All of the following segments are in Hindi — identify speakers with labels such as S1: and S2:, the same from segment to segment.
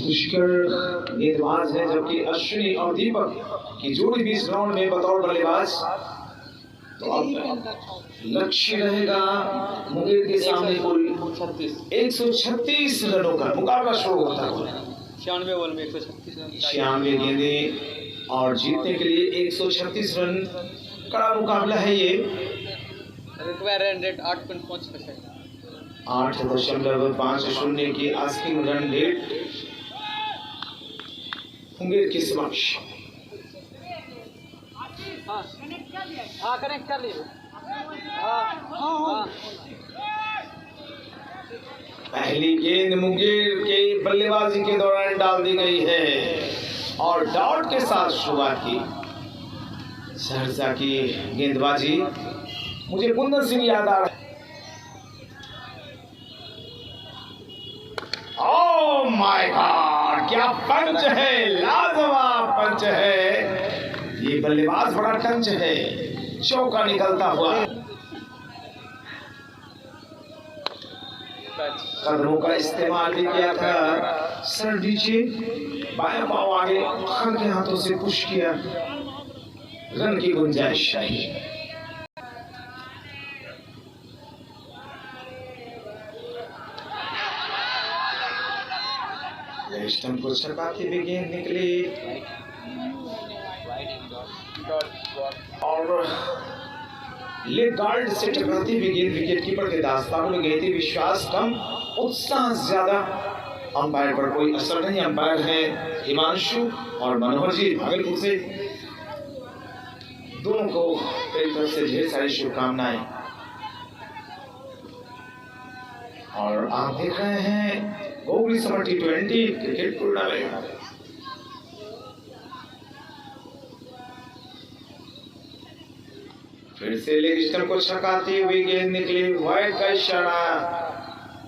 S1: पुष्कर गेंदबाज है, जबकि अश्विनी और दीपक की जोड़ी भी इस राउंड में बतौर बल्लेबाज। तो अब लक्ष्य रहेगा मुंगेर के सामने कुल 136 रनों का मुकाबला शुरू होता है।
S2: 96 बॉल में 136 रन,
S1: 96 गेंदें और जीतने के लिए 136 रन। कड़ा मुकाबला है ये।
S2: रिक्वायर रन रेट 8.5%,
S1: 8.50 की आस्किंग रन रेट मुंगेर के समक्ष।
S2: कनेक्ट कर लीजिए।
S1: पहली गेंद मुंगेर के बल्लेबाजी के दौरान डाल दी गई है और डॉट के साथ शुरुआत की सहरसा की गेंदबाजी। मुझे कुंदन सिंह याद आ रहा है। ओह माय गॉड, क्या पंच है, लाजवाब पंच है। ये बल्लेबाज बड़ा टंच है, चौका निकलता हुआ। कदमों का इस्तेमाल भी किया था, सर नीचे, बायां पांव आगे, खड़ के हाथों से पुश किया। रन की गुंजाइश नहीं। स्टंप को छकाते हुए गेंद निकली और लेग गार्ड से टकराती हुई गेंद विकेटकीपर के दास्तानों में गई थी। विश्वास कम, उत्साह ज्यादा। अंपायर पर कोई असर नहीं। अंपायर है हिमांशु और मनोहर जी भागलपुर से। दोनों को मेरी तरफ से ढेर सारी शुभकामनाएं। और आप देख रहे हैं Gogri summer T20 cricket tournament. फिर से लेग स्टंप को छकाती हुई गेंद निकली, वाइड का इशारा।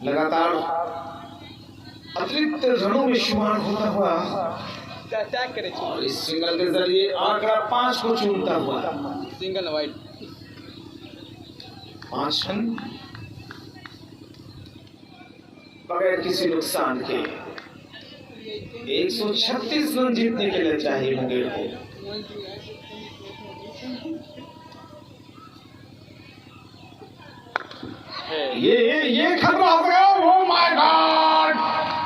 S1: लगातार अतिरिक्त रनों में शुमार होता हुआ और इस सिंगल के जरिए आंकड़ा 5 को चूमता हुआ।
S2: सिंगल वाइड
S1: 5 रन बगैर किसी नुकसान के। 136 रन जीतने के लिए चाहिए मुंगेर को। ये खतरा हो गया। ओह माय गॉड,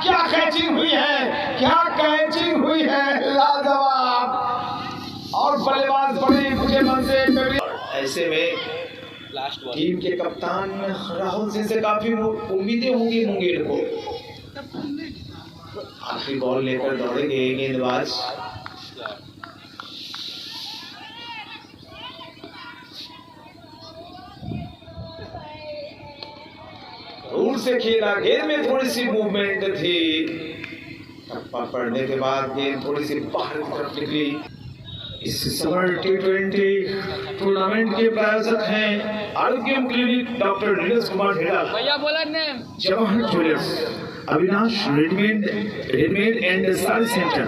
S1: क्या कैचिंग हुई है, क्या कैचिंग हुई है, लाजवाब। और बल्लेबाज बड़े मुझे मन से ऐसे में टीम के कप्तान राहुल सिंह से काफी उम्मीदें होंगी मुंगेर को। आखिरी बॉल लेकर दौड़ेंगे गेंदबाज। दूर से खेला, गेंद में थोड़ी सी मूवमेंट थी। टप्पा पड़ने के बाद गेंद थोड़ी सी बाहर की तरफ निकली। इस समर T20 टूर्नामेंट के प्रायोजक हैं आरोग्यम क्लिनिक, डॉक्टर नीरज कुमार ढेड़ा,
S2: भैया बोला ने
S1: Jawahar jewellers, Avinash readymade and sari centre,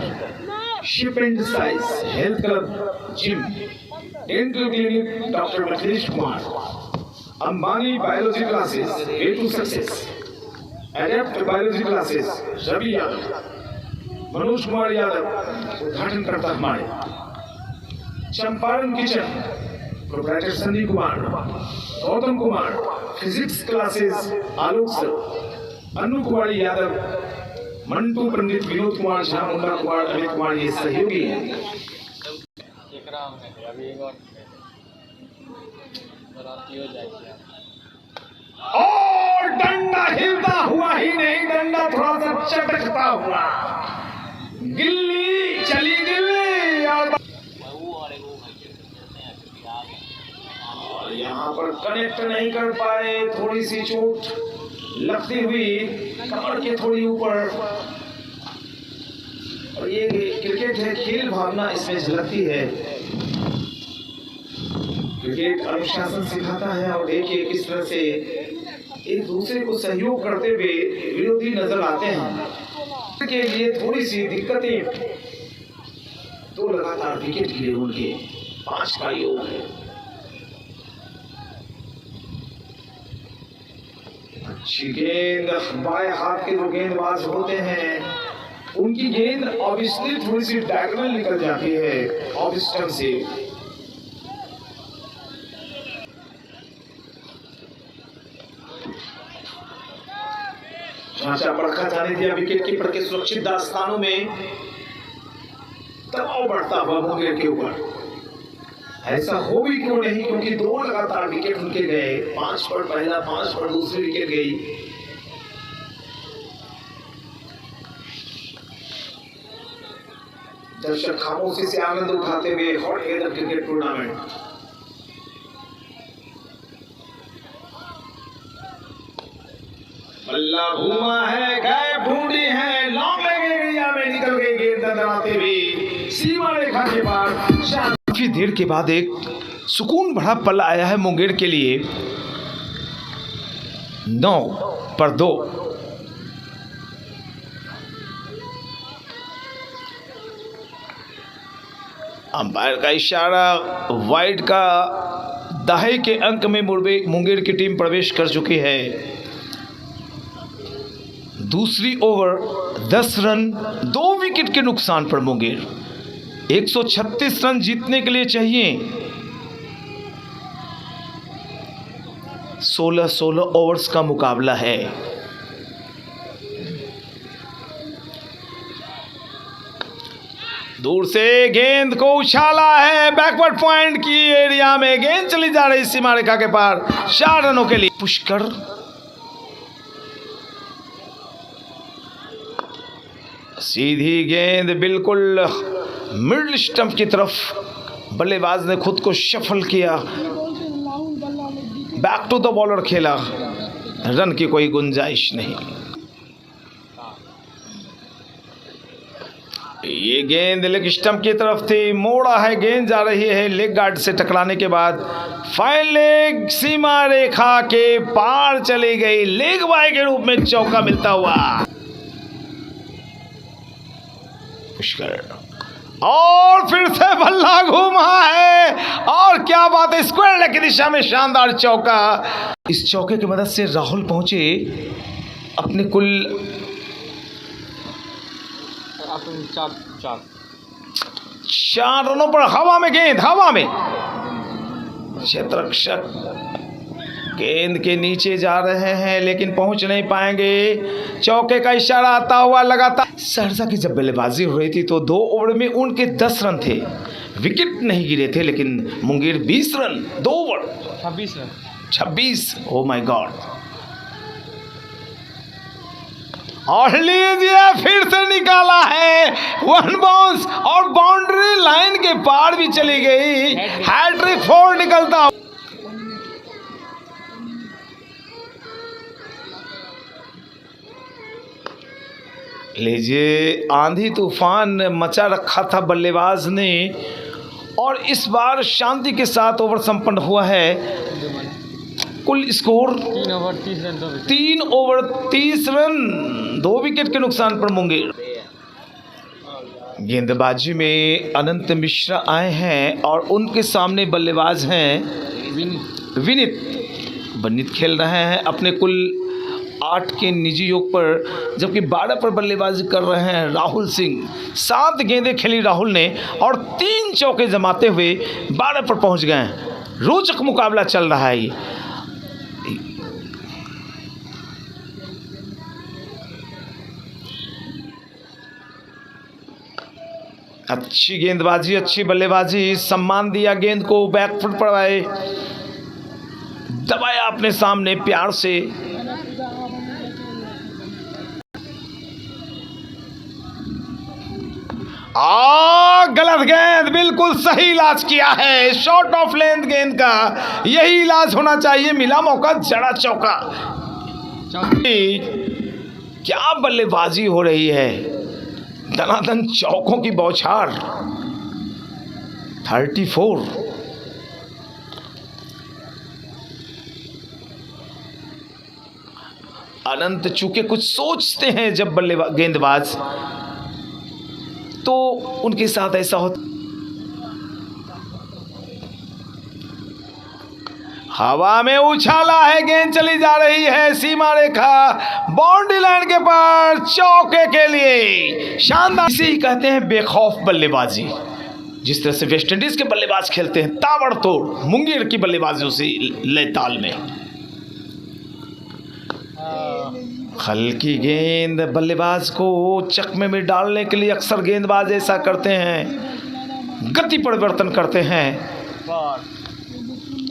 S1: shape and size health club gym, dental clinic doctor Mahesh Kumar, Ambani biology classes way to success, adept biology classes Ravi Yadav, Manoj Kumar Yadav उद्घाटन करता हमारे। Champaran kitchen proprietor Sandeep Kumar, Gautam Kumar, physics classes Alok sir, Anu Kumar Yadav, Mantu Pandit, Vinod Kumar Jha, Munna Kumar, Amit Kumar ये सहयोगी हैं। और डंडा हिलता हुआ ही नहीं, डंडा थोड़ा सा चटकता हुआ, गिल्ली चली गिल्ली। और यहाँ पर कनेक्ट नहीं कर पाए, थोड़ी सी चोट लगती हुई कमर के थोड़ी ऊपर। और ये क्रिकेट है, खेल भावना इसमें झलकती है। क्रिकेट अनुशासन सिखाता है। और देखिए किस तरह से एक दूसरे को सहयोग करते हुए विरोधी नजर आते हैं। के लिए थोड़ी सी दिक्कतें, तो लगातार विकेट गिरे उनके, 5 का योग है। अच्छी गेंद, बाएं हाथ के जो गेंदबाज होते हैं उनकी गेंद ऑब्वियसली थोड़ी सी डायगोनल निकल जाती है ऑफ स्टंप से। झांसा परखा जाने दिया विकेट कीपर के सुरक्षित दास्तानों में दबाव बढ़ता हुआ मुंगेर के ऊपर। ऐसा हो भी क्यों नहीं, क्योंकि दो लगातार विकेट उनके गए, 5 पर पहला, 5 पर दूसरी विकेट गई। दर्शक खामोशी से आनंद उठाते हुए हॉट एयर क्रिकेट टूर्नामेंट। बल्ला घूमा है, गए ढूंढी है, लॉन्ग एरिया में निकल गई गेंद दराते हुए सीमा रेखा के पार। काफी देर के बाद एक सुकून भरा पल आया है मुंगेर के लिए। 9 पर 2। अंपायर का इशारा, वाइड का दहाई के अंक में मुंगेर की टीम प्रवेश कर चुकी है। दूसरी ओवर 10 रन 2 विकेट के नुकसान पर मुंगेर। 136 रन जीतने के लिए चाहिए। 16 ओवर्स का मुकाबला है। दूर से गेंद को उछाला है, बैकवर्ड पॉइंट की एरिया में गेंद चली जा रही सीमा रेखा के पार 4 रनों के लिए। पुष्कर सीधी गेंद बिल्कुल मिडल स्टंप की तरफ। बल्लेबाज ने खुद को शफल किया, बैक टू द बॉलर खेला। रन की कोई गुंजाइश नहीं। ये गेंद लेग स्टंप की तरफ थी, मोड़ा है, गेंद जा रही है लेग गार्ड से टकराने के बाद फाइन लेग सीमा रेखा के पार चली गई। लेग बाय के रूप में चौका मिलता हुआ पुष्कर, और फिर से बल्ला घूमा है, और क्या बात है, स्क्वायर लेग की दिशा में शानदार चौका। इस चौके की मदद से राहुल पहुंचे अपने कुल 4 रनों पर। हवा में गेंद, हवा में क्षेत्ररक्षक गेंद के नीचे जा रहे हैं लेकिन पहुंच नहीं पाएंगे। चौके का इशारा आता हुआ लगातार। सहरसा की जब बल्लेबाजी हो रही थी तो 2 ओवर में उनके 10 रन थे, विकेट नहीं गिरे थे, लेकिन Munger 20 run 2 over
S2: 26 run
S1: 26। Oh my God. और लीजिए फिर से निकाला है 1 बाउंस, और बाउंड्री लाइन के पार भी चली गई। हैट्रिक 4 निकलता। लीजिए आंधी तूफान मचा रखा था बल्लेबाज ने, और इस बार शांति के साथ ओवर संपन्न हुआ है। कुल स्कोर 3 ओवर 30 रन 2 विकेट के नुकसान पर मुंगेर। गेंदबाजी में अनंत मिश्रा आए हैं और उनके सामने बल्लेबाज हैं विनीत खेल रहे हैं अपने कुल 8 के निजी योग पर, जबकि 12 पर बल्लेबाजी कर रहे हैं राहुल सिंह। 7 गेंदें खेली राहुल ने और 3 चौके जमाते हुए 12 पर पहुंच गए। रोचक मुकाबला चल रहा है ये। अच्छी गेंदबाजी, अच्छी बल्लेबाजी, सम्मान दिया गेंद को, बैकफुट पर आए, दबाया अपने सामने प्यार से। गलत गेंद, बिल्कुल सही इलाज किया है शॉर्ट ऑफ लेंथ गेंद का, यही इलाज होना चाहिए। मिला मौका, जड़ा चौका। क्या बल्लेबाजी हो रही है, दनादन चौकों की बौछार। 34। अनंत चूंकि कुछ सोचते हैं जब गेंदबाज, तो उनके साथ ऐसा होता।
S3: हवा में उछाला है, गेंद चली जा रही है सीमा रेखा, बाउंड्री लाइन के पार, चौके के लिए शानदार। इसे ही कहते हैं बेखौफ बल्लेबाजी। जिस तरह से वेस्ट इंडीज के बल्लेबाज खेलते हैं ताबड़तोड़, मुंगेर की बल्लेबाजी उसी लय ताल में। हल्की गेंद बल्लेबाज को चकमे में डालने के लिए अक्सर गेंदबाज ऐसा करते हैं, गति परिवर्तन करते हैं,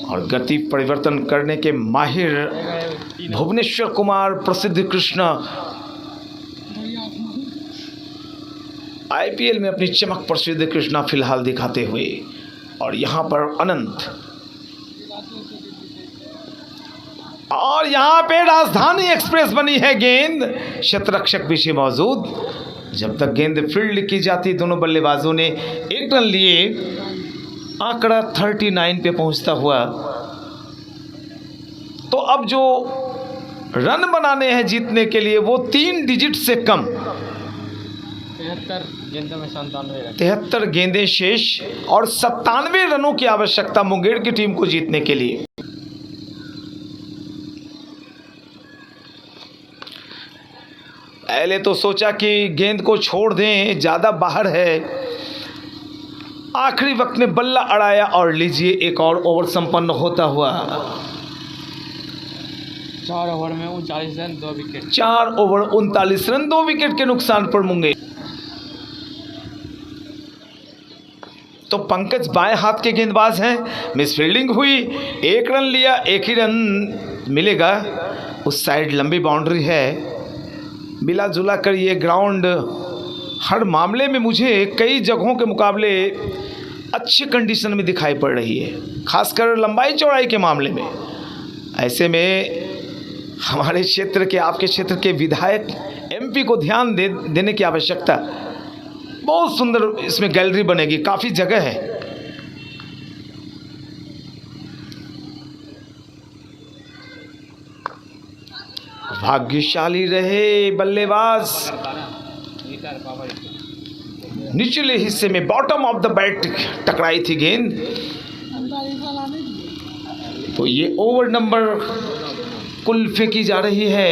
S3: और गति परिवर्तन करने के माहिर भुवनेश्वर कुमार प्रसिद्ध कृष्ण आईपीएल में अपनी चमक प्रसिद्ध कृष्णा फिलहाल दिखाते हुए, और यहाँ पर अनंत, और यहाँ पे राजधानी एक्सप्रेस बनी है गेंद, शतरक्षक पीछे मौजूद। जब तक गेंद फील्ड की जाती दोनों बल्लेबाजों ने 1 रन लिए, आंकड़ा 39 पे पहुंचता हुआ। तो अब जो रन बनाने हैं जीतने के लिए वो 3 डिजिट से कम, 73 गेंदें शेष और 97 रनों की आवश्यकता मुंगेर की टीम को जीतने के लिए। पहले तो सोचा कि गेंद को छोड़ दें, ज्यादा बाहर है, आखिरी वक्त में बल्ला अड़ाया और लीजिए एक और ओवर संपन्न होता हुआ।
S2: 4 ओवर में 39 run 2 wicket.
S3: 4 over 39 run 2 wicket के नुकसान पर मुंगेर। तो पंकज बाएं हाथ के गेंदबाज हैं, मिस फील्डिंग हुई, 1 रन लिया, 1 ही रन मिलेगा। उस साइड लंबी बाउंड्री है, मिला जुला कर ये ग्राउंड हर मामले में मुझे कई जगहों के मुकाबले अच्छी कंडीशन में दिखाई पड़ रही है, खासकर लंबाई चौड़ाई के मामले में। ऐसे में हमारे क्षेत्र के, आपके क्षेत्र के विधायक एमपी को ध्यान देने की आवश्यकता। बहुत सुंदर इसमें गैलरी बनेगी, काफ़ी जगह है। भाग्यशाली रहे बल्लेबाज, निचले हिस्से में बॉटम ऑफ द बैट टकराई थी गेंद। तो ये ओवर नंबर कुल फेंकी जा रही है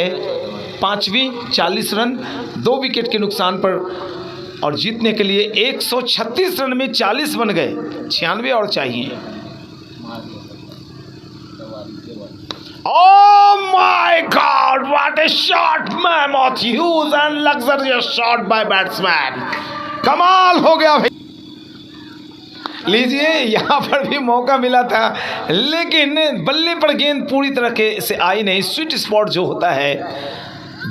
S3: 5वीं, 40 रन 2 विकेट के नुकसान पर, और जीतने के लिए 136 रन में 40 बन गए, 96 और चाहिए। Oh my God! What a shot, mammoth, huge and luxurious shot by batsman. कमाल हो गया भाई। लीजिए, यहाँ पर भी मौका मिला था, लेकिन बल्ले पर गेंद पूरी तरह से आई नहीं। स्वीट स्पॉट जो होता है,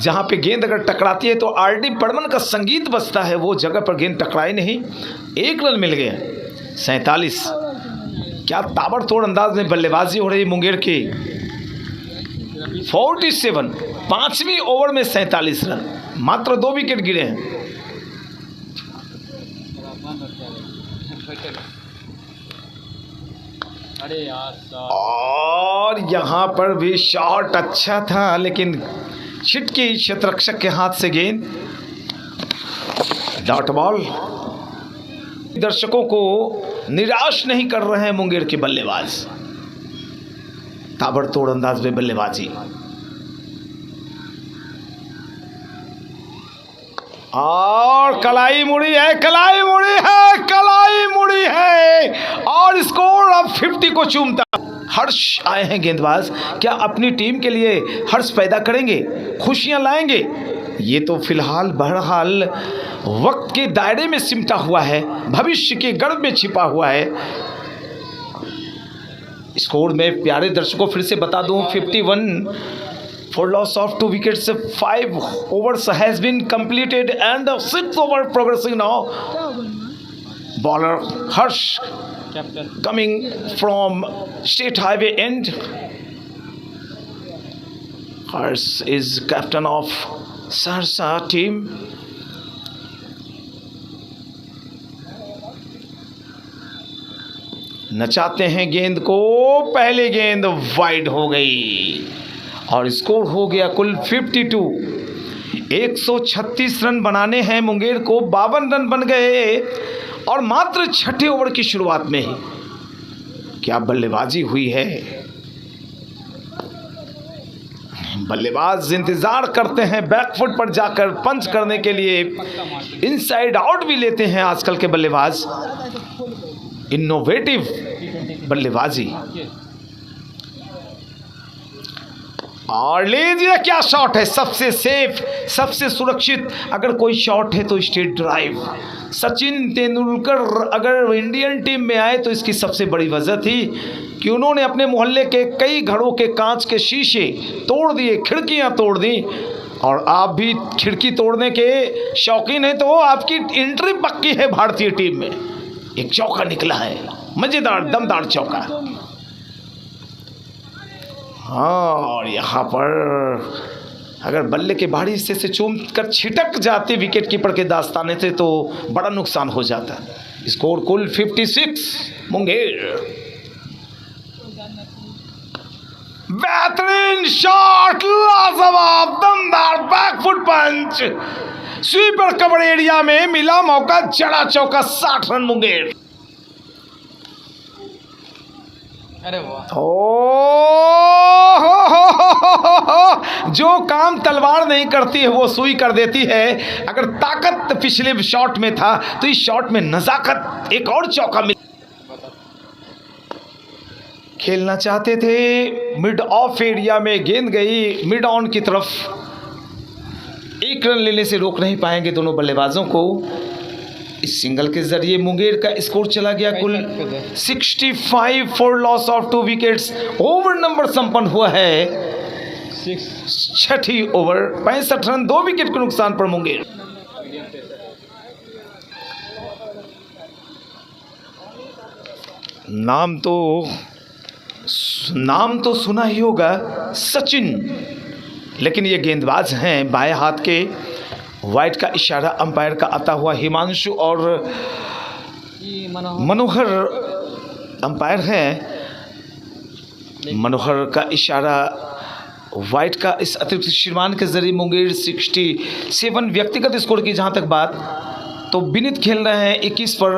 S3: जहाँ पे गेंद अगर टकराती है तो आर.डी. बर्मन का संगीत बजता है, वो जगह पर गेंद टकराई नहीं। 1 रन मिल गया। 47। क्या ताबड़तोड़ अंदाज में बल्लेबाजी हो रही मुंगेर की। 47, 5वीं ओवर में 47 रन, मात्र 2 विकेट गिरे हैं।
S2: अरे यार,
S3: और यहाँ पर भी शॉट अच्छा था, लेकिन छिटकी क्षेत्ररक्षक के हाथ से गेंद, डॉट बॉल। दर्शकों को निराश नहीं कर रहे हैं मुंगेर के बल्लेबाज, ताबड़तोड़ अंदाज में बल्लेबाजी। और कलाई मुड़ी है, कलाई मुड़ी है, कलाई मुड़ी है, और स्कोर अब 50 को चूमता। हर्ष आए हैं गेंदबाज, क्या अपनी टीम के लिए हर्ष पैदा करेंगे, खुशियां लाएंगे। ये तो फिलहाल बहरहाल वक्त के दायरे में सिमटा हुआ है, भविष्य के गर्भ में छिपा हुआ है। स्कोर में प्यारे दर्शकों फिर से बता दूं, 51 for loss of 2 wickets, 5 overs has been completed and the 6th over progressing now. Bowler Harsh coming from State Highway end. Harsh is captain of Sarsa team. नचाते हैं गेंद को, पहली गेंद वाइड हो गई और स्कोर हो गया कुल 52। 136 रन बनाने हैं मुंगेर को, 52 रन बन गए और मात्र 6ठे ओवर की शुरुआत में ही क्या बल्लेबाजी हुई है। बल्लेबाज इंतजार करते हैं बैकफुट पर जाकर पंच करने के लिए। इनसाइड आउट भी लेते हैं आजकल के बल्लेबाज। इनोवेटिव बल्लेबाजी। और लीजिए क्या शॉट है, सबसे सेफ, सबसे सुरक्षित अगर कोई शॉट है तो स्ट्रेट ड्राइव। सचिन तेंदुलकर अगर इंडियन टीम में आए तो इसकी सबसे बड़ी वजह थी कि उन्होंने अपने मोहल्ले के कई घरों के कांच के शीशे तोड़ दिए, खिड़कियां तोड़ दी। और आप भी खिड़की तोड़ने के शौकीन हैं तो आपकी एंट्री पक्की है भारतीय टीम में। एक चौका निकला है, मजेदार दमदार चौका। हाँ, और यहाँ पर अगर बल्ले के बाहरी हिस्से से चूम कर छिटक जाते विकेट कीपर के दास्ताने से तो बड़ा नुकसान हो जाता। स्कोर कुल 56 मुंगेर। बेहतरीन शॉट, लाजवाब दमदार बैकफुट पंच, स्वीपर कवर एरिया में मिला मौका, जड़ा चौका, 60 रन मुंगेर।
S2: अरे वाह,
S3: जो काम तलवार नहीं करती है वो सुई कर देती है। अगर ताकत पिछले शॉट में था तो इस शॉट में नजाकत। एक और चौका मिल। खेलना चाहते थे मिड ऑफ एरिया में, गेंद गई मिड ऑन की तरफ। एक रन लेने से रोक नहीं पाएंगे दोनों बल्लेबाजों को। इस सिंगल के जरिए मुंगेर का स्कोर चला गया कुल 65 for loss of 2 wickets. Over number संपन्न हुआ है 6ठी ओवर, 65 रन, 2 विकेट के नुकसान पर मुंगेर। नाम तो सुना ही होगा, सचिन, लेकिन ये गेंदबाज हैं बाएं हाथ के। वाइट का इशारा अंपायर का आता हुआ हिमांशु और मनोहर अंपायर हैं। मनोहर का इशारा वाइट का इस अतिरिक्त श्रीमान के जरिए मुंगेर 67। व्यक्तिगत स्कोर की जहाँ तक बात, तो विनीत खेल रहे हैं 21 पर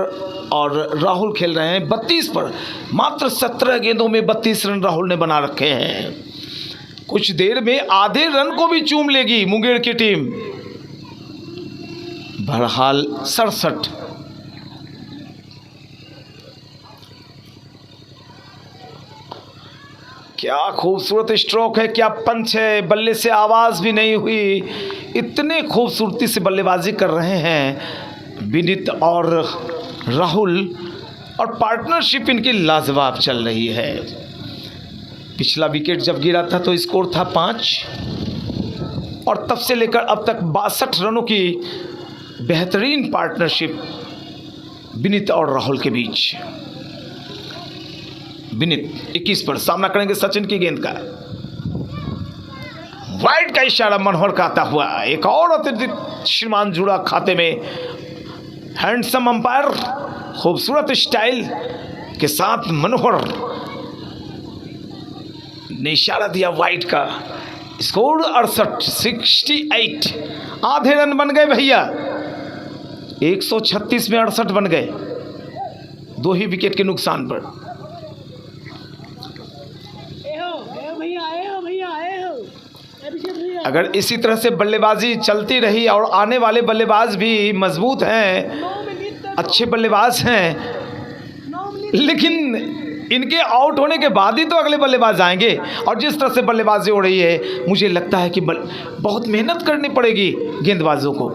S3: और राहुल खेल रहे हैं 32 पर। मात्र 17 गेंदों में 32 रन राहुल ने बना रखे हैं। कुछ देर में आधे रन को भी चूम लेगी मुंगेर की टीम। बहरहाल 67। क्या खूबसूरत स्ट्रोक है, क्या पंच है, बल्ले से आवाज़ भी नहीं हुई। इतने खूबसूरती से बल्लेबाजी कर रहे हैं विनीत और राहुल, और पार्टनरशिप इनकी लाजवाब चल रही है। पिछला विकेट जब गिरा था तो स्कोर था 5, और तब से लेकर अब तक 62 रनों की बेहतरीन पार्टनरशिप विनीत और राहुल के बीच। विनीत 21 पर सामना करेंगे सचिन की गेंद का। वाइट का इशारा मनोहर का आता हुआ। एक और अतिरिक्त श्रीमान जुड़ा खाते में। हैंडसम अंपायर, खूबसूरत स्टाइल के साथ मनोहर ने इशारा दिया वाइट का। स्कोर 68। आधे रन बन गए भैया। 136 में 68 बन गए, 2 ही विकेट के नुकसान पर। अगर इसी तरह से बल्लेबाजी चलती रही और आने वाले बल्लेबाज भी मजबूत हैं, अच्छे बल्लेबाज हैं, लेकिन इनके आउट होने के बाद ही तो अगले बल्लेबाज आएंगे। और जिस तरह से बल्लेबाजी हो रही है, मुझे लगता है कि बहुत मेहनत करनी पड़ेगी गेंदबाजों को।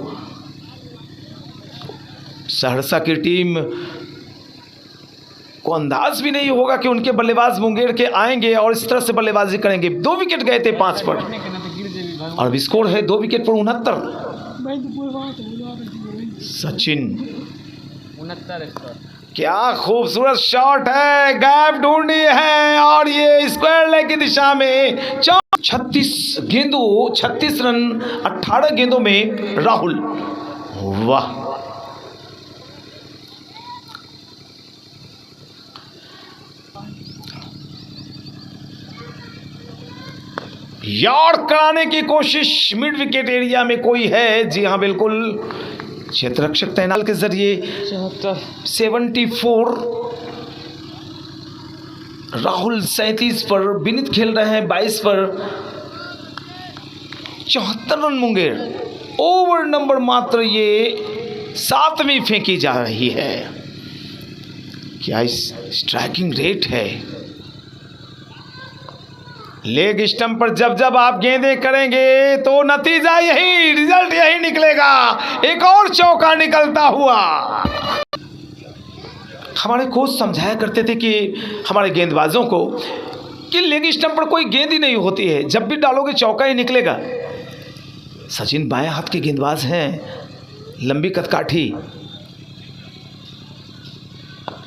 S3: सहरसा की टीम को अंदाज भी नहीं होगा कि उनके बल्लेबाज मुंगेर के आएंगे और इस तरह से बल्लेबाजी करेंगे। 2 विकेट गए थे 5 पर, और अभी स्कोर है 2 विकेट पर 69। सचिन
S2: 69।
S3: क्या खूबसूरत शॉट है, गैप ढूंढी है, और ये स्क्वायर लेग की दिशा में 36 गेंदों, 36 रन 18 गेंदों में राहुल। वाह, यार्ड कराने की कोशिश मिड विकेट एरिया में कोई है? जी हाँ, बिल्कुल, क्षेत्ररक्षक तैनात के जरिए 74। राहुल 37 पर, विनीत खेल रहे हैं 22 पर। 74 रन मुंगेर। ओवर नंबर मात्र ये 7वीं फेंकी जा रही है। क्या स्ट्राइकिंग रेट है। लेग स्टंप पर जब जब आप गेंदें करेंगे तो नतीजा यही, रिजल्ट यही निकलेगा। एक और चौका निकलता हुआ। हमारे कोच समझाया करते थे कि हमारे गेंदबाजों को कि लेग स्टंप पर कोई गेंद ही नहीं होती है, जब भी डालोगे चौका ही निकलेगा। सचिन बाएं हाथ के गेंदबाज हैं, लंबी कदकाठी,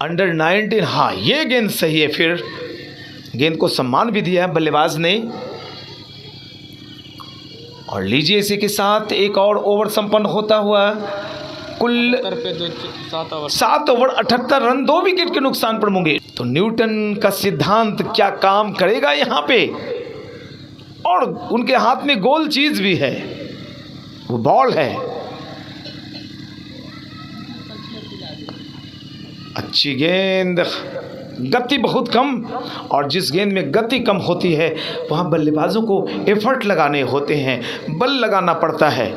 S3: अंडर 19। हाँ, ये गेंद सही है। फिर गेंद को सम्मान भी दिया है बल्लेबाज ने। और लीजिए इसी के साथ एक और ओवर संपन्न होता हुआ। कुल 7 ओवर 78 रन, 2 विकेट के नुकसान पर मुंगेर। तो न्यूटन का सिद्धांत क्या काम करेगा यहाँ पे। और उनके हाथ में गोल चीज भी है, वो बॉल है। अच्छी गेंद, गति बहुत कम। और जिस गेंद में गति कम होती है वहाँ बल्लेबाजों को एफर्ट लगाने होते हैं, बल लगाना पड़ता है।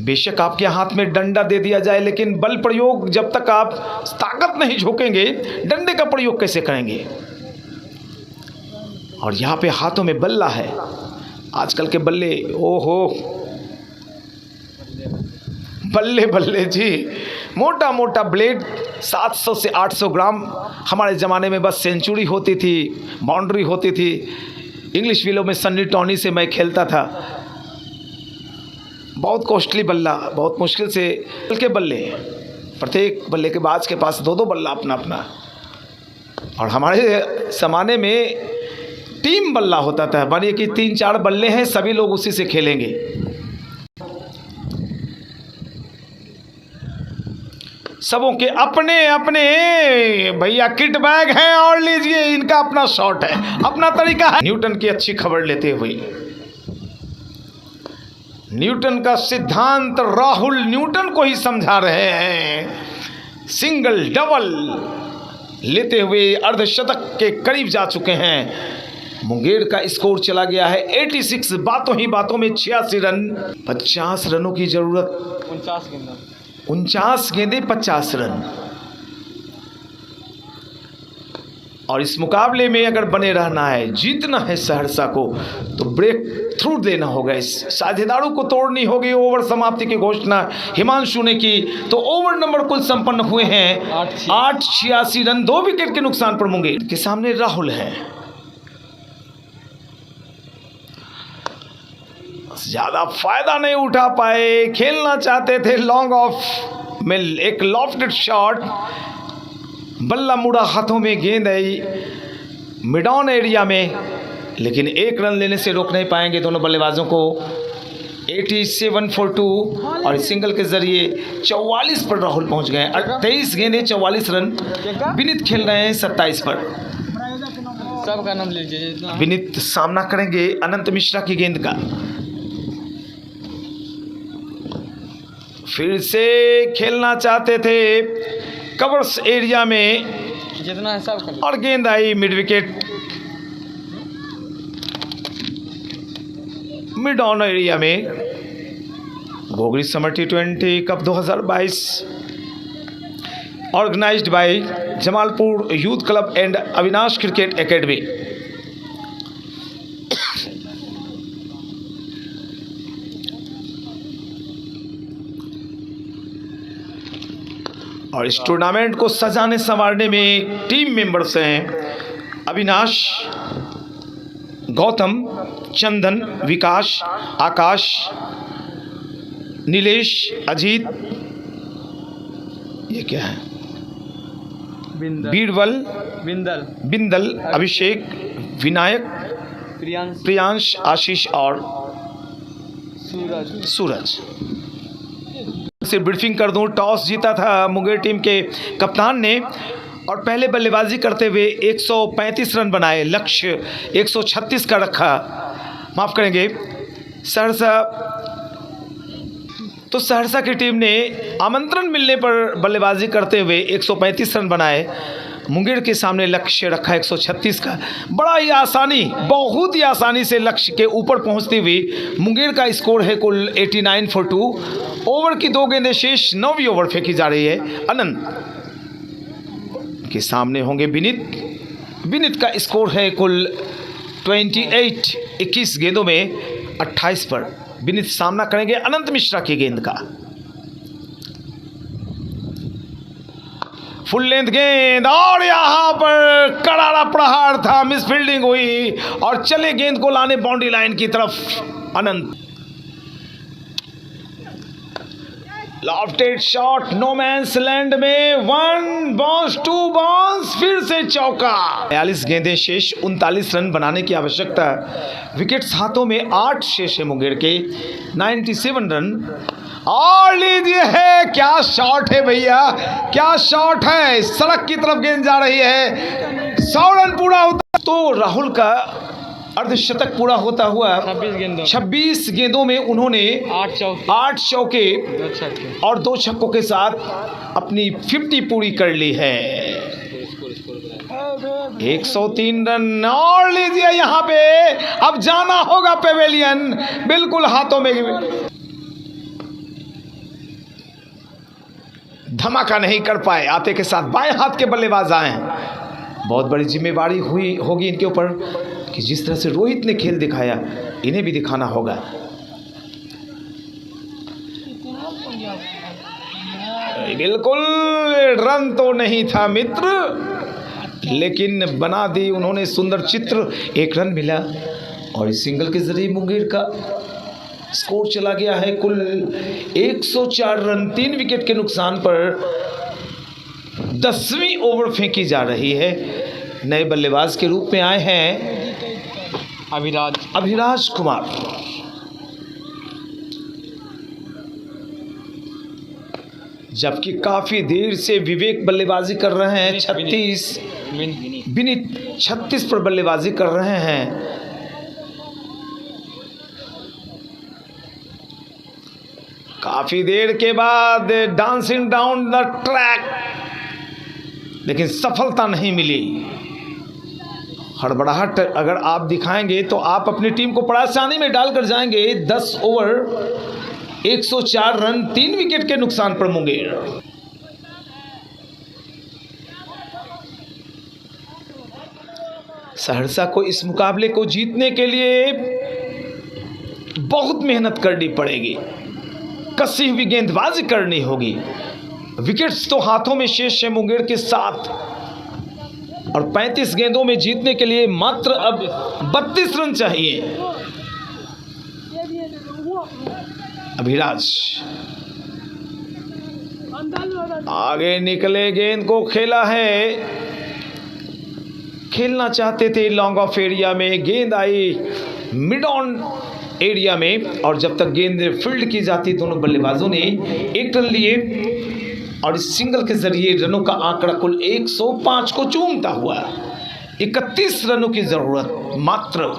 S3: बेशक आपके हाथ में डंडा दे दिया जाए, लेकिन बल प्रयोग जब तक आप ताकत नहीं झोंकेंगे, डंडे का प्रयोग कैसे करेंगे। और यहाँ पे हाथों में बल्ला है। आजकल के बल्ले, ओहो, बल्ले बल्ले जी, मोटा मोटा ब्लेड, 700 से 800 ग्राम। हमारे ज़माने में बस सेंचुरी होती थी, बाउंड्री होती थी। इंग्लिश विलो में सन्नी टॉनी से मैं खेलता था। बहुत कॉस्टली बल्ला, बहुत मुश्किल से के बल्ले, प्रत्येक बल्ले के बाज के पास 2-2 बल्ला अपना अपना। और हमारे ज़माने में टीम बल्ला होता था, मानिए कि 3-4 बल्ले हैं, सभी लोग उसी से खेलेंगे। सबों के अपने अपने भैया किट बैग हैं। और लीजिए, इनका अपना शॉट है, अपना तरीका है। न्यूटन की अच्छी खबर लेते हुए, न्यूटन का सिद्धांत राहुल न्यूटन को ही समझा रहे हैं। सिंगल डबल लेते हुए अर्धशतक के करीब जा चुके हैं। मुंगेर का स्कोर चला गया है 86। बातों ही बातों में 86 रन। 50 रनों की जरूरत। 49 गेंदें 50 रन। और इस मुकाबले में अगर बने रहना है, जीतना है सहरसा को, तो ब्रेक थ्रू देना होगा। इस साझेदारों को तोड़नी होगी। ओवर समाप्ति की घोषणा हिमांशु ने की। तो ओवर नंबर कुल संपन्न हुए हैं 886 रन, 2 विकेट के नुकसान पर मुंगेर के सामने राहुल है। ज्यादा फायदा नहीं उठा पाए, खेलना चाहते थे लॉन्ग ऑफ में एक लॉफ्टेड शॉट, बल्ला मुड़ा, हाथों में गेंद आई मिड ऑन एरिया में, लेकिन 1 रन लेने से रोक नहीं पाएंगे दोनों बल्लेबाजों को। 87 for 2 और सिंगल के जरिए 44 पर राहुल पहुंच गए। 23 गेंदें 44 रन। विनीत खेल रहे हैं 27 पर।
S2: सबका नाम लीजिए।
S3: विनीत सामना करेंगे अनंत मिश्रा की गेंद का। फिर से खेलना चाहते थे कवर्स एरिया में,
S2: जितना है सब कर।
S3: और गेंद आई mid wicket, mid on area में। Gogri summer T20 cup 2022 organised by Jamalpur youth club and Avinash cricket academy. और इस टूर्नामेंट को सजाने संवारने में टीम मेंबर्स हैं अविनाश, गौतम, चंदन, विकास, आकाश, नीलेश, अजीत, ये क्या है, बीरबल, बिंदल, अभिषेक, विनायक, प्रियांश, आशीष और सूरज। से ब्रीफिंग कर दूं, टॉस जीता था मुंगेर टीम के कप्तान ने और पहले बल्लेबाजी करते हुए 135 रन बनाए। लक्ष्य 136 का रखा, माफ़ करेंगे सहरसा। तो सहरसा की टीम ने आमंत्रण मिलने पर बल्लेबाजी करते हुए 135 रन बनाए। मुंगेर के सामने लक्ष्य रखा 136 का। बड़ा ही आसानी, बहुत ही आसानी से लक्ष्य के ऊपर पहुंचती हुई मुंगेर का स्कोर है कुल 89 फॉर 2। ओवर की 2 गेंदें शेष, 9वीं ओवर फेंकी जा रही है। अनंत के सामने होंगे विनीत। विनीत का स्कोर है कुल 28, 21 गेंदों में 28 पर। विनीत सामना करेंगे अनंत मिश्रा की गेंद का। फुल लेंथ गेंद और यहां पर करारा प्रहार था, मिस फील्डिंग हुई और चले गेंद को लाने बाउंड्री लाइन की तरफ Anant. Lofted shot no man's land में, 1 बाउंस 2 बाउंस, फिर से चौका। 42 गेंदें शेष, 39 रन बनाने की आवश्यकता। विकेट्स हाथों में 8 शेष है मुंगेर के, 97 रन। और लीजिए है, क्या शॉट है भैया, क्या शॉट है। सड़क की तरफ गेंद जा रही है, 100 रन पूरा होता तो राहुल का अर्धशतक पूरा होता हुआ 26 गेंदों में उन्होंने 8 चौके और 2 छक्कों के साथ अपनी 50 पूरी कर ली है। 103 रन। और लीजिए यहाँ पे अब जाना होगा पेवेलियन, बिल्कुल हाथों में धमाका नहीं कर पाए। आते के साथ बाएं हाथ के बल्लेबाज आए। बहुत बड़ी जिम्मेवारी होगी इनके ऊपर कि जिस तरह से रोहित ने खेल दिखाया, इन्हें भी दिखाना होगा। बिल्कुल रन तो नहीं था मित्र, लेकिन बना दी उन्होंने सुंदर चित्र। 1 रन मिला और इस सिंगल के जरिए मुंगेर का स्कोर चला गया है कुल 104 रन। 3 विकेट के नुकसान पर 10वीं ओवर फेंकी जा रही है। नए बल्लेबाज के रूप में आए हैं अभिराज कुमार। जबकि काफी देर से विवेक बल्लेबाजी कर रहे हैं। 36 विनीत 36 पर बल्लेबाजी कर रहे हैं। काफी देर के बाद डांसिंग डाउन द ट्रैक, लेकिन सफलता नहीं मिली। हड़बड़ाहट अगर आप दिखाएंगे तो आप अपनी टीम को परेशानी में डालकर जाएंगे। 10 ओवर 104 रन, 3 विकेट के नुकसान पर मुंगेर। सहरसा को इस मुकाबले को जीतने के लिए बहुत मेहनत करनी पड़ेगी, कसी हुई गेंदबाजी करनी होगी। विकेट्स तो हाथों में शेष है मुंगेर के 7 और 35 गेंदों में जीतने के लिए मात्र अब 32 रन चाहिए। अभिराज आगे निकले, गेंद को खेला है, खेलना चाहते थे लॉन्ग ऑफ एरिया में। गेंद आई मिड ऑन एरिया में और जब तक गेंद फील्ड की जाती, दोनों बल्लेबाजों ने 1 रन लिए और इस सिंगल के जरिए रनों का आंकड़ा कुल 105 को चूमता हुआ। 31 रनों की जरूरत मात्र।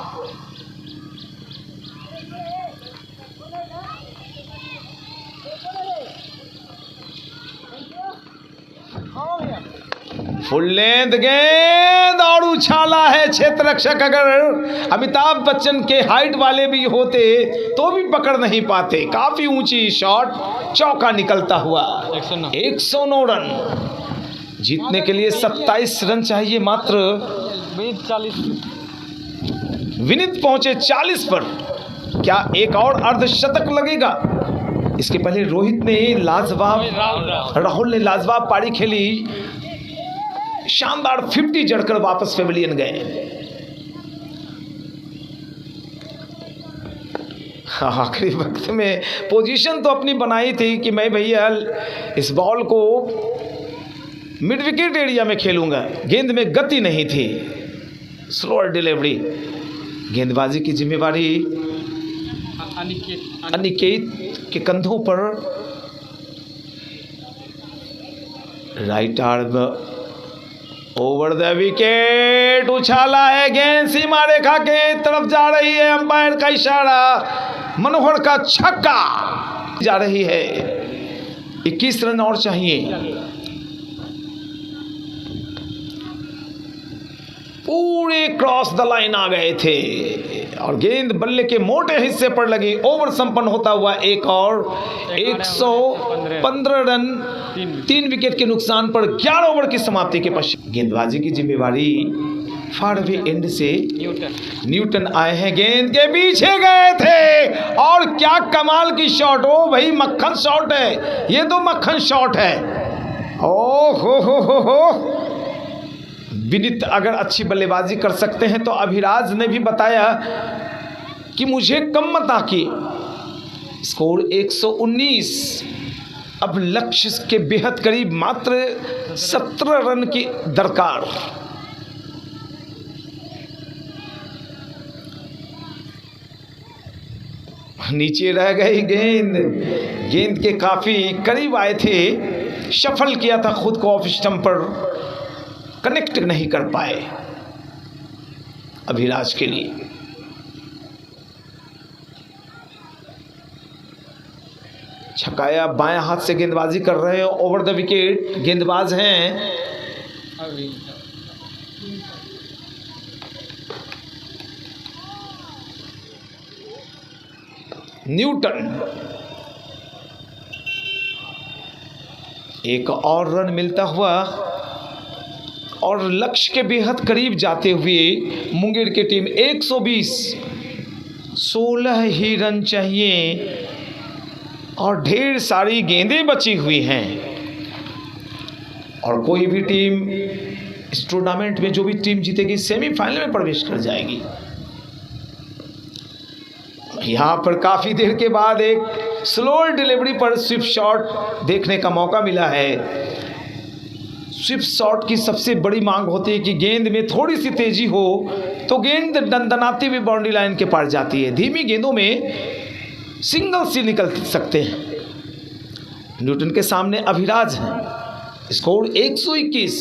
S3: फुल लेंथ गेंद और उछाला है क्षेत्र रक्षक। अगर अमिताभ बच्चन के हाइट वाले भी होते तो भी पकड़ नहीं पाते। काफी ऊंची शॉट, चौका निकलता हुआ। 109 रन जीतने के लिए 27 रन चाहिए मात्र। विनीत पहुंचे 40 पर। क्या एक और अर्धशतक लगेगा? इसके पहले रोहित ने राहुल ने लाजवाब पारी खेली, शानदार 50 जड़कर वापस पेविलियन गए। आखिरी वक्त में पोजीशन तो अपनी बनाई थी कि मैं भैया इस बॉल को मिड विकेट एरिया में खेलूंगा। गेंद में गति नहीं थी, स्लोअर डिलीवरी। गेंदबाजी की जिम्मेवारी अनिकेत के कंधों पर। Right arm over the wicket, उछाला है गेंद, सीमा रेखा के तरफ जा रही है। अंपायर का इशारा, मनोहर का छक्का जा रही है। 21 रन और चाहिए। पूरे क्रॉस द लाइन आ गए थे और गेंद बल्ले के मोटे हिस्से पर लगी। ओवर संपन्न होता हुआ एक और 115 रन 3 विकेट के नुकसान पर 11 ओवर की समाप्ति के पश्चात गेंदबाजी की जिम्मेवारी फार अवे एंड से न्यूटन आए हैं। गेंद के पीछे गए थे और क्या कमाल की शॉट, ओ भाई मक्खन शॉट है, ये तो मक्खन शॉट है। ओ हो विनीत अगर अच्छी बल्लेबाजी कर सकते हैं तो अभिराज ने भी बताया कि मुझे कम मत आकी। स्कोर 119, अब लक्ष्य के बेहद करीब, मात्र 17 रन की दरकार। नीचे रह गई गेंद के काफी करीब आए थे, शफल किया था खुद को ऑफ स्टंप पर, कनेक्ट नहीं कर पाए अभिराज के लिए। छकाया, बाएं हाथ से गेंदबाजी कर रहे हैं, ओवर द विकेट गेंदबाज हैं न्यूटन। एक और रन मिलता हुआ और लक्ष्य के बेहद करीब जाते हुए मुंगेर की टीम 120, 16 ही रन चाहिए और ढेर सारी गेंदें बची हुई हैं। और कोई भी टीम इस टूर्नामेंट में जो भी टीम जीतेगी सेमीफाइनल में प्रवेश कर जाएगी। यहाँ पर काफ़ी देर के बाद एक स्लोअर डिलीवरी पर स्विप शॉट देखने का मौका मिला है। स्विप शॉट की सबसे बड़ी मांग होती है कि गेंद में थोड़ी सी तेजी हो तो गेंद दंदनाती हुई बाउंड्री लाइन के पार जाती है। धीमी गेंदों में सिंगल से निकल सकते हैं। न्यूटन के सामने अभिराज हैं, स्कोर 121।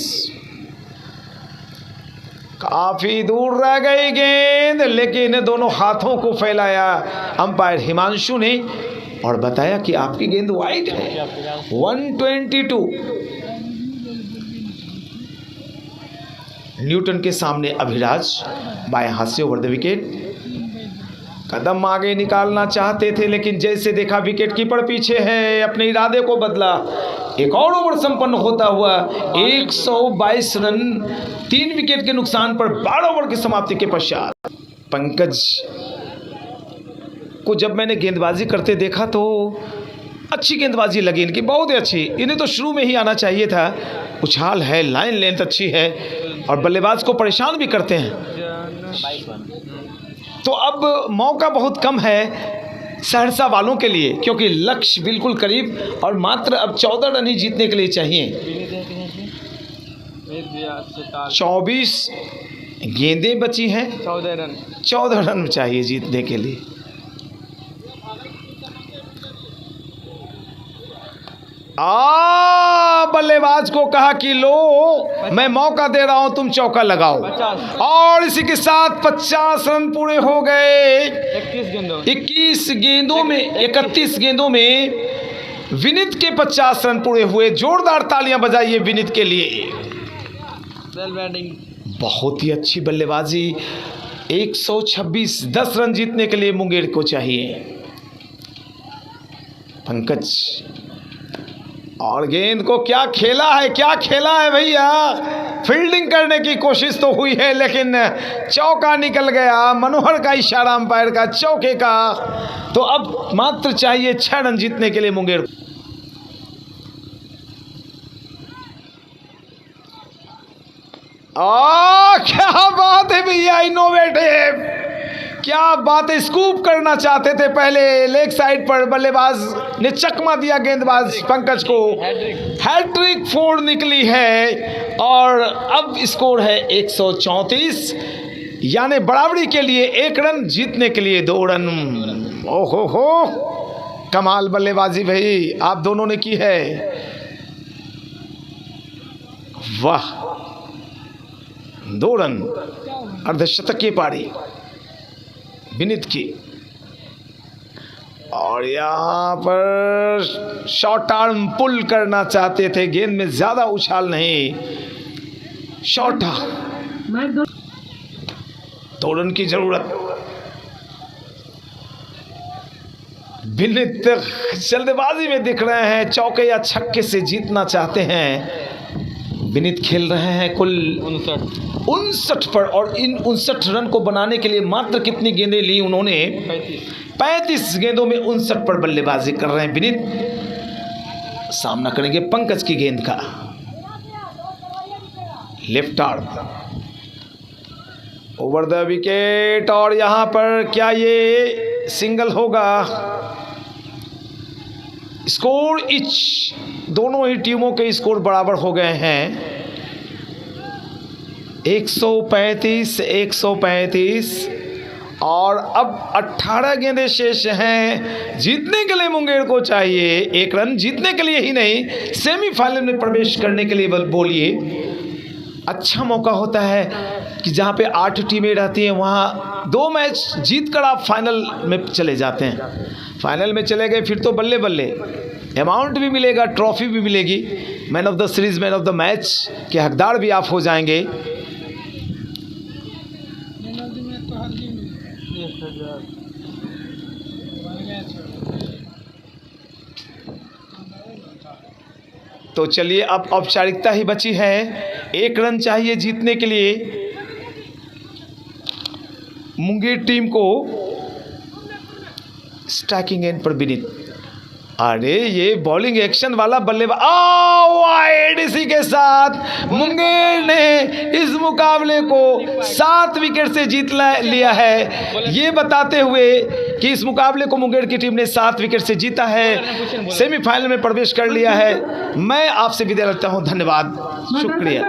S3: काफी दूर रह गई गेंद, लेकिन दोनों हाथों को फैलाया अंपायर हिमांशु ने और बताया कि आपकी गेंद वाइड है। 122। न्यूटन के सामने अभिराज बाएं हाथ से ओवर द विकेट, कदम आगे निकालना चाहते थे लेकिन जैसे देखा विकेट कीपर पीछे है, अपने इरादे को बदला। एक और ओवर संपन्न होता हुआ 122 रन 3 विकेट के नुकसान पर 12 ओवर की समाप्ति के पश्चात पंकज को जब मैंने गेंदबाजी करते देखा तो अच्छी गेंदबाजी लगी इनकी, बहुत ही अच्छी। इन्हें तो शुरू में ही आना चाहिए था। उछाल है, लाइन लेंथ अच्छी है और बल्लेबाज को परेशान भी करते हैं। तो अब मौका बहुत कम है सहरसा वालों के लिए क्योंकि लक्ष्य बिल्कुल करीब और मात्र अब 14 रन ही जीतने के लिए चाहिए। 24 गेंदें बची हैं, 14 रन चाहिए जीतने के लिए। बल्लेबाज को कहा कि लो मैं मौका दे रहा हूं, तुम चौका लगाओ। और इसी के साथ 50 रन पूरे हो गए। 31 गेंदों में विनीत के 50 रन पूरे हुए। जोरदार तालियां बजाइए विनीत के लिए। बहुत ही अच्छी बल्लेबाजी। 126, 10 रन जीतने के लिए मुंगेर को चाहिए। पंकज और गेंद को क्या खेला है भैया। फील्डिंग करने की कोशिश तो हुई है लेकिन चौका निकल गया। मनोहर का इशारा अंपायर का चौके का। तो अब मात्र चाहिए 6 रन जीतने के लिए मुंगेर। क्या बात है भैया, इनोवेटिव, क्या बात है। स्कूप करना चाहते थे पहले लेग साइड पर, बल्लेबाज ने चकमा दिया गेंदबाज पंकज को। हैट्रिक फोड़ निकली है और अब स्कोर है 134, यानी बराबरी के लिए 1 रन, जीतने के लिए 2 रन। ओहो हो, कमाल बल्लेबाजी भाई आप दोनों ने की है। वाह, 2 रन, अर्धशतक की पारी विनीत की। और यहाँ पर शॉर्ट आर्म पुल करना चाहते थे, गेंद में ज़्यादा उछाल नहीं, शॉर्ट। तोड़न की जरूरत। विनीत जल्दबाजी में दिख रहे हैं, चौके या छक्के से जीतना चाहते हैं। विनीत खेल रहे हैं कुल 59 पर, और इन 59 रन को बनाने के लिए मात्र कितनी गेंदें ली उन्होंने? 35 गेंदों में 59 पर बल्लेबाजी कर रहे हैं विनीत। सामना करेंगे पंकज की गेंद का। Left arm over the wicket, और यहां पर क्या ये सिंगल होगा? स्कोर इच, दोनों ही टीमों के स्कोर बराबर हो गए हैं। 135 और अब 18 गेंदें शेष हैं। जीतने के लिए मुंगेर को चाहिए 1 रन, जीतने के लिए ही नहीं, सेमीफाइनल में प्रवेश करने के लिए बोलिए। अच्छा मौका होता है कि जहाँ पे 8 टीमें रहती हैं वहाँ 2 मैच जीतकर आप फाइनल में चले जाते हैं। फाइनल में चले गए फिर तो बल्ले बल्ले, अमाउंट भी मिलेगा, ट्रॉफी भी मिलेगी, man of the series, man of the match के हकदार भी आप हो जाएंगे। तो चलिए अब औपचारिकता ही बची है। 1 रन चाहिए जीतने के लिए मुंगेर टीम को। स्ट्राइकिंग एंड पर विनीत, अरे ये बॉलिंग एक्शन वाला बल्लेबाज, वाइड, इसी के साथ मुंगेर ने इस मुकाबले को 7 विकेट से जीत लिया है। ये बताते हुए कि इस मुकाबले को मुंगेर की टीम ने 7 विकेट से जीता है, सेमीफाइनल में प्रवेश कर लिया है। मैं आपसे विदा लेता हूं, धन्यवाद, शुक्रिया।